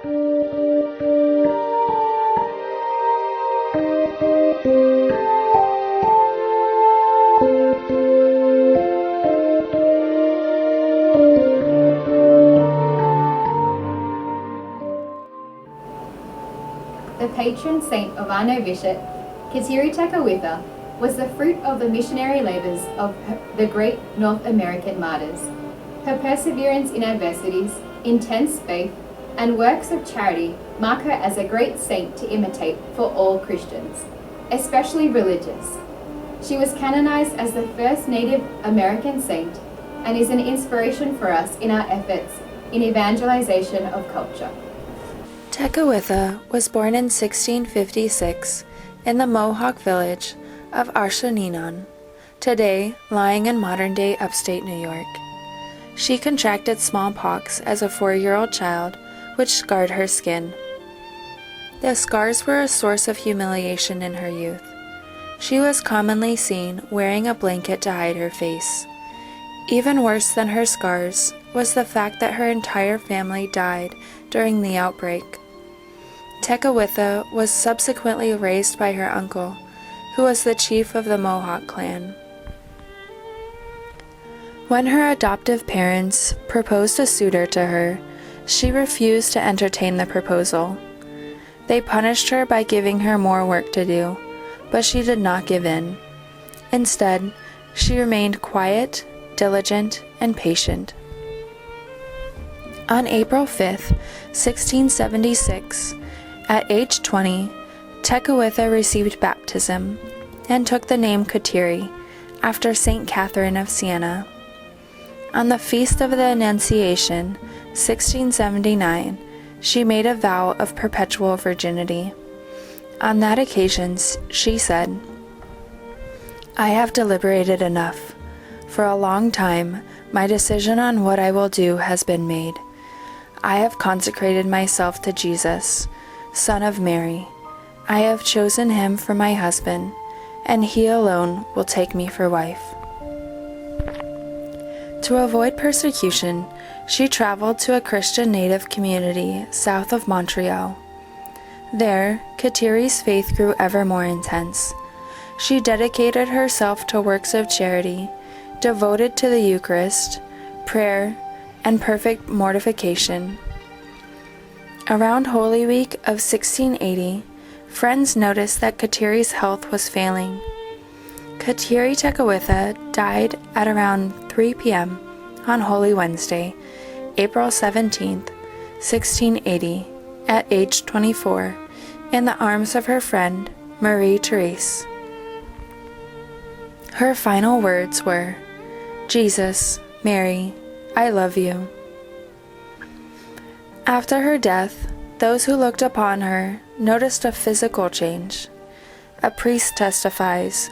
The patron saint of our novitiate, Kateri Tekakwitha, was the fruit of the missionary labours of the great North American martyrs. Her perseverance in adversities, intense faith, and works of charity mark her as a great saint to imitate for all Christians, especially religious. She was canonized as the first Native American saint and is an inspiration for us in our efforts in evangelization of culture. Tekakwitha was born in 1656 in the Mohawk village of Arshaninon, today lying in modern-day upstate New York. She contracted smallpox as a 4-year-old child, which scarred her skin. The scars were a source of humiliation in her youth. She was commonly seen wearing a blanket to hide her face. Even worse than her scars was the fact that her entire family died during the outbreak. Tekakwitha was subsequently raised by her uncle, who was the chief of the Mohawk clan. When her adoptive parents proposed a suitor to her, she refused to entertain the proposal. They punished her by giving her more work to do, but she did not give in. Instead, she remained quiet, diligent, and patient. On April 5, 1676, at age 20, Tekakwitha received baptism and took the name Kateri after St. Catherine of Siena. On the Feast of the Annunciation, 1679, she made a vow of perpetual virginity. On that occasion, she said, "I have deliberated enough. For a long time, my decision on what I will do has been made. I have consecrated myself to Jesus, Son of Mary. I have chosen him for my husband, and he alone will take me for wife." To avoid persecution, she traveled to a Christian native community south of Montreal. There, Kateri's faith grew ever more intense. She dedicated herself to works of charity, devoted to the Eucharist, prayer, and perfect mortification. Around Holy Week of 1680, friends noticed that Kateri's health was failing. Kateri Tekakwitha died at around 3 p.m. on Holy Wednesday, April 17, 1680, at age 24, in the arms of her friend, Marie-Therese. Her final words were, "Jesus, Mary, I love you." After her death, those who looked upon her noticed a physical change. A priest testifies,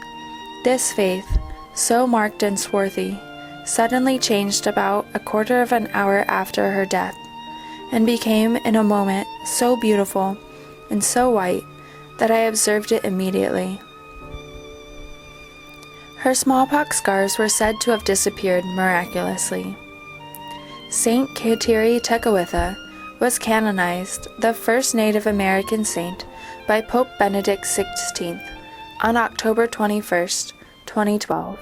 "This faith, so marked and swarthy, suddenly changed about a quarter of an hour after her death, and became in a moment so beautiful and so white that I observed it immediately." Her smallpox scars were said to have disappeared miraculously. Saint Kateri Tekakwitha was canonized, the first Native American saint, by Pope Benedict XVI on October 21, 2012.